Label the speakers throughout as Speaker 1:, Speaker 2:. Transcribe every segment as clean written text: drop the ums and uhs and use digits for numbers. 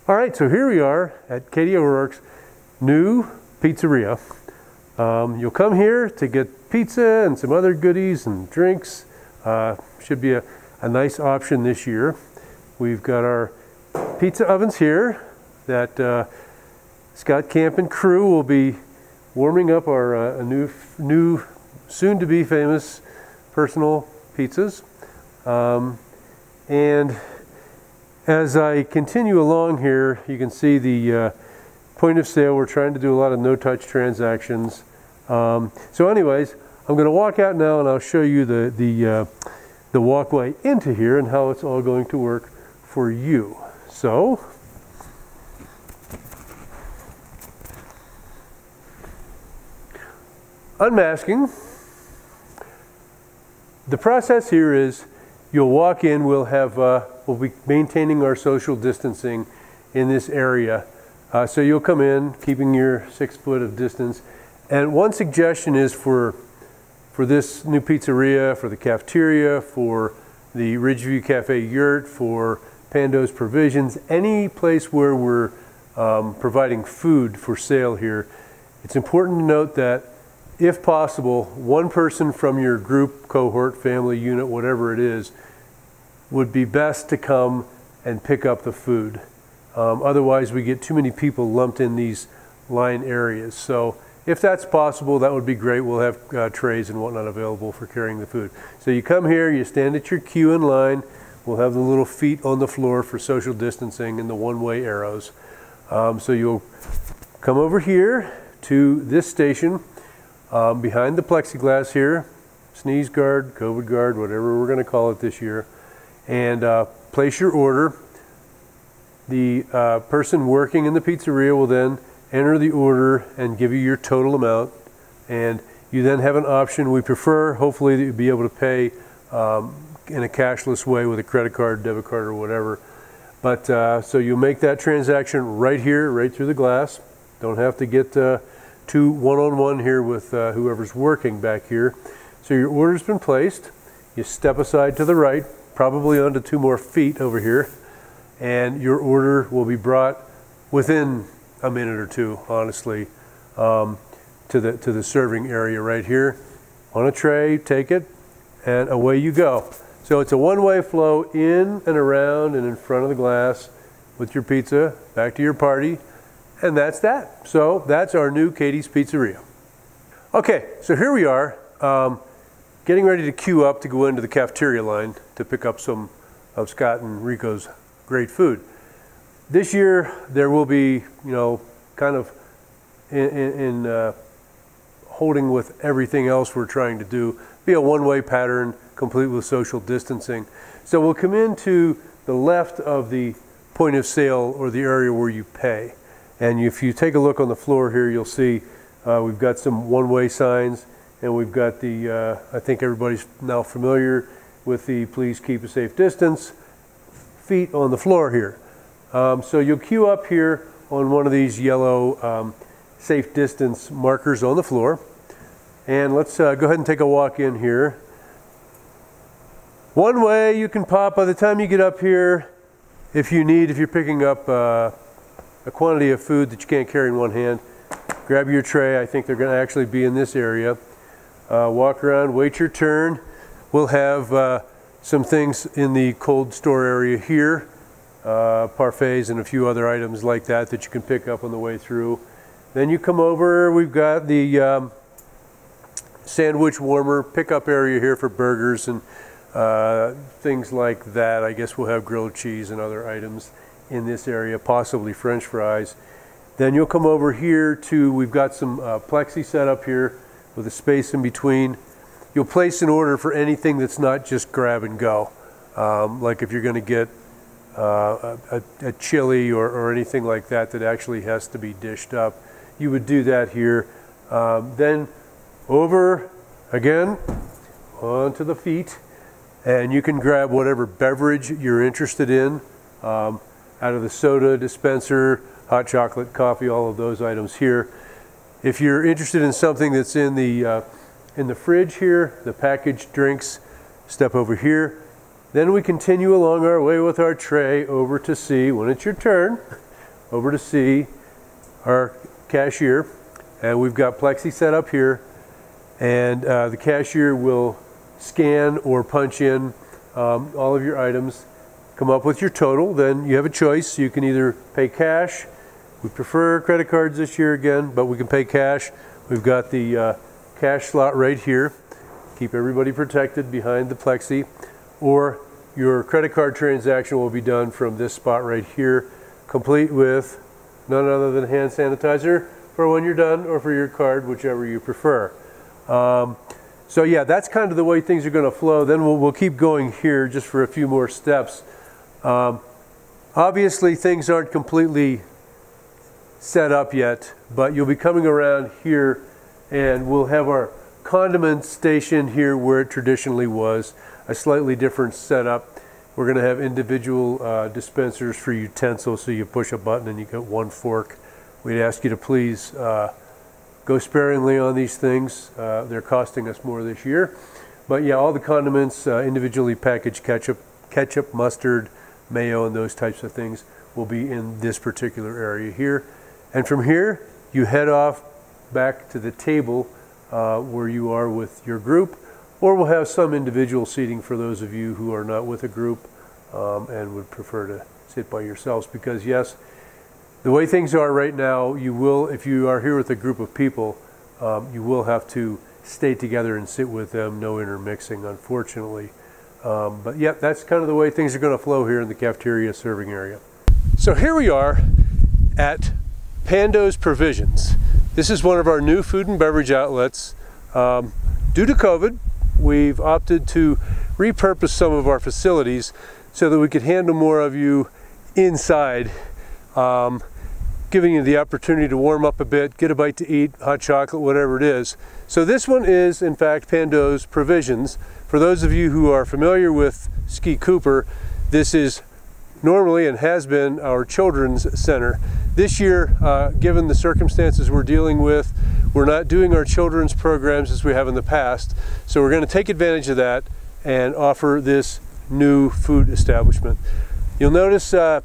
Speaker 1: All right, so here we are at Katie O'Rourke's new pizzeria. You'll come here to get pizza and some other goodies and drinks. Should be a nice option this year. We've got our pizza ovens here that Scott Camp and crew will be warming up our new soon-to-be famous personal pizzas. And as I continue along here, you can see the point of sale. We're trying to do a lot of no-touch transactions. So anyways, I'm going to walk out now and I'll show you the walkway into here and how it's all going to work for you. So, unmasking. The process here is you'll walk in, we'll be maintaining our social distancing in this area. So you'll come in keeping your 6 foot of distance. And one suggestion is for this new pizzeria, for the cafeteria, for the Ridgeview Cafe Yurt, for Pando's Provisions, any place where we're providing food for sale here, it's important to note that if possible, one person from your group, cohort, family, unit, whatever it is, would be best to come and pick up the food. Otherwise, we get too many people lumped in these line areas. So if that's possible, that would be great. We'll have trays and whatnot available for carrying the food. So you come here, you stand at your queue in line. We'll have the little feet on the floor for social distancing and the one-way arrows. So you'll come over here to this station. Behind the plexiglass here, sneeze guard, COVID guard, whatever we're going to call it this year, and place your order. The person working in the pizzeria will then enter the order and give you your total amount, and you then have an option. We prefer, hopefully, that you'll be able to pay in a cashless way with a credit card, debit card, or whatever. But so you'll make that transaction right here, right through the glass. Don't have to get too one-on-one here with whoever's working back here. So your order's been placed. You step aside to the right, probably onto 2 more feet over here, and your order will be brought within a minute or 2, honestly, to the serving area right here. On a tray, take it, and away you go. So it's a one-way flow in and around and in front of the glass with your pizza back to your party. And that's that. So that's our new Katie's Pizzeria. Okay, so here we are, getting ready to queue up to go into the cafeteria line to pick up some of Scott and Rico's great food. This year there will be, kind of in holding with everything else we're trying to do, be a one-way pattern complete with social distancing. So we'll come into the left of the point of sale or the area where you pay. And if you take a look on the floor here, you'll see we've got some one-way signs, and we've got the, I think everybody's now familiar with the please keep a safe distance feet on the floor here. So you'll queue up here on one of these yellow safe distance markers on the floor. And let's go ahead and take a walk in here. One way you can pop by the time you get up here, if you're picking up a quantity of food that you can't carry in one hand, grab your tray. I think they're going to actually be in this area. Walk around, wait your turn. We'll have some things in the cold store area here, parfaits and a few other items like that you can pick up on the way through. Then you come over, we've got the sandwich warmer pickup area here for burgers and things like that. I guess we'll have grilled cheese and other items in this area, possibly French fries. Then you'll come over here to, we've got some plexi set up here with a space in between. You'll place an order for anything that's not just grab and go. Like if you're going to get a chili or anything like that actually has to be dished up, you would do that here. Then over again onto the feet, and you can grab whatever beverage you're interested in. Out of the soda dispenser, hot chocolate, coffee, all of those items here. If you're interested in something that's in the fridge here, the packaged drinks, step over here. Then we continue along our way with our tray over to see, when it's your turn, over to see our cashier, and we've got plexi set up here, and the cashier will scan or punch in all of your items, come up with your total. Then you have a choice. You can either pay cash. We prefer credit cards this year again, but we can pay cash. We've got the cash slot right here. Keep everybody protected behind the plexi. Or your credit card transaction will be done from this spot right here, complete with none other than hand sanitizer for when you're done, or for your card, whichever you prefer. So yeah, that's kind of the way things are going to flow. Then we'll keep going here just for a few more steps. Obviously things aren't completely set up yet, but you'll be coming around here and we'll have our condiment station here where it traditionally was, a slightly different setup. We're going to have individual dispensers for utensils, so you push a button and you get one fork. We'd ask you to please go sparingly on these things. They're costing us more this year. But yeah, all the condiments, individually packaged ketchup, mustard, mayo, and those types of things will be in this particular area here. And from here, you head off back to the table where you are with your group, or we'll have some individual seating for those of you who are not with a group and would prefer to sit by yourselves. Because yes, the way things are right now, you will, if you are here with a group of people, you will have to stay together and sit with them, no intermixing, unfortunately. But yeah, that's kind of the way things are going to flow here in the cafeteria serving area. So here we are at Pando's Provisions. This is one of our new food and beverage outlets. Due to COVID, we've opted to repurpose some of our facilities so that we could handle more of you inside, giving you the opportunity to warm up a bit, get a bite to eat, hot chocolate, whatever it is. So this one is, in fact, Pando's Provisions. For those of you who are familiar with Ski Cooper, this is normally and has been our children's center. This year, given the circumstances we're dealing with, we're not doing our children's programs as we have in the past. So we're going to take advantage of that and offer this new food establishment. You'll notice a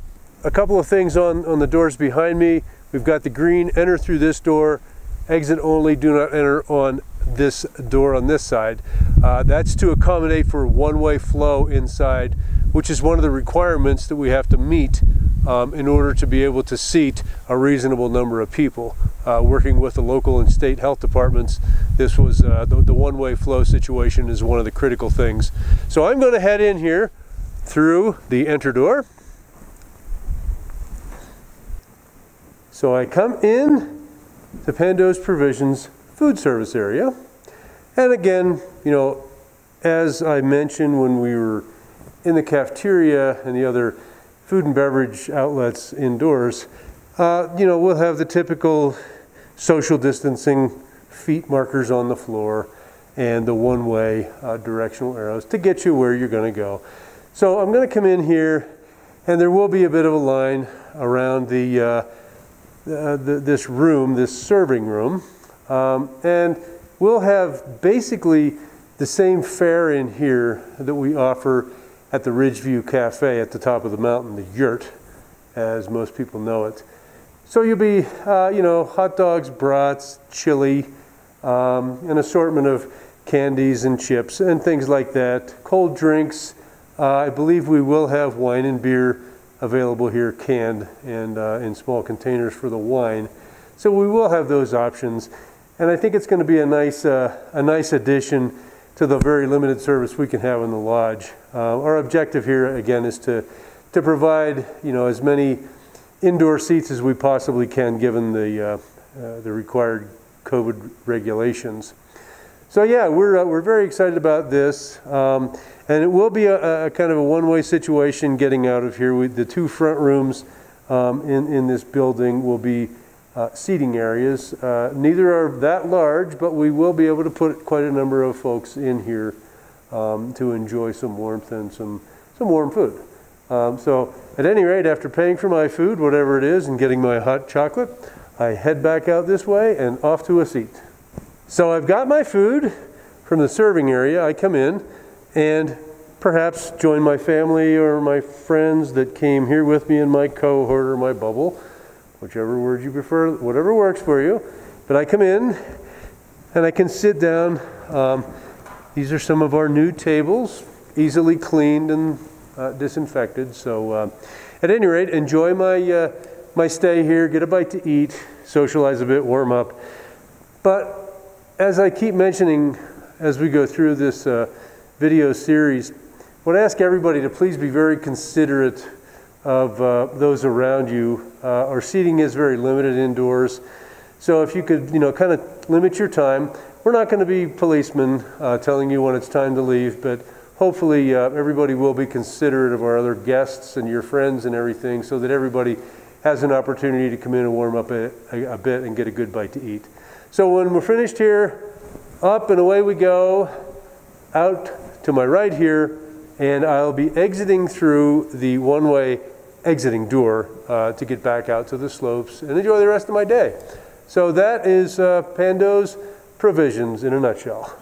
Speaker 1: couple of things on the doors behind me. We've got the green, enter through this door, exit only, do not enter on this door on this side. That's to accommodate for one-way flow inside, which is one of the requirements that we have to meet in order to be able to seat a reasonable number of people. Working with the local and state health departments, this was the one-way flow situation is one of the critical things. So I'm going to head in here through the enter door. So I come in to Pando's Provisions food service area. And again, you know, as I mentioned when we were in the cafeteria and the other food and beverage outlets indoors, you know, we'll have the typical social distancing, feet markers on the floor, and the one-way directional arrows to get you where you're going to go. So I'm going to come in here, and there will be a bit of a line around this room, this serving room, and we'll have basically the same fare in here that we offer at the Ridgeview Cafe at the top of the mountain, the Yurt, as most people know it. So you'll be, you know, hot dogs, brats, chili, an assortment of candies and chips and things like that. Cold drinks. I believe we will have wine and beer available here, canned and in small containers for the wine. So we will have those options, and I think it's going to be a nice addition to the very limited service we can have in the lodge. Our objective here again is to provide, you know, as many indoor seats as we possibly can, given the required COVID regulations. So yeah, we're very excited about this, and it will be a kind of a one-way situation getting out of here. The two front rooms in this building will be seating areas. Neither are that large, but we will be able to put quite a number of folks in here to enjoy some warmth and some warm food. So at any rate, after paying for my food, whatever it is, and getting my hot chocolate, I head back out this way and off to a seat. So I've got my food from the serving area. I come in and perhaps join my family or my friends that came here with me in my cohort or my bubble. whichever word you prefer, whatever works for you. But I come in and I can sit down. These are some of our new tables, easily cleaned and disinfected. So at any rate, enjoy my stay here, get a bite to eat, socialize a bit, warm up. But as I keep mentioning as we go through this video series, I would ask everybody to please be very considerate of those around you. Our seating is very limited indoors, so if you could, kind of limit your time. We're not going to be policemen telling you when it's time to leave, but hopefully everybody will be considerate of our other guests and your friends and everything, so that everybody has an opportunity to come in and warm up a bit and get a good bite to eat. So when we're finished here, up and away we go, out to my right here, and I'll be exiting through the one-way exiting door to get back out to the slopes and enjoy the rest of my day. So that is Pando's Provisions in a nutshell.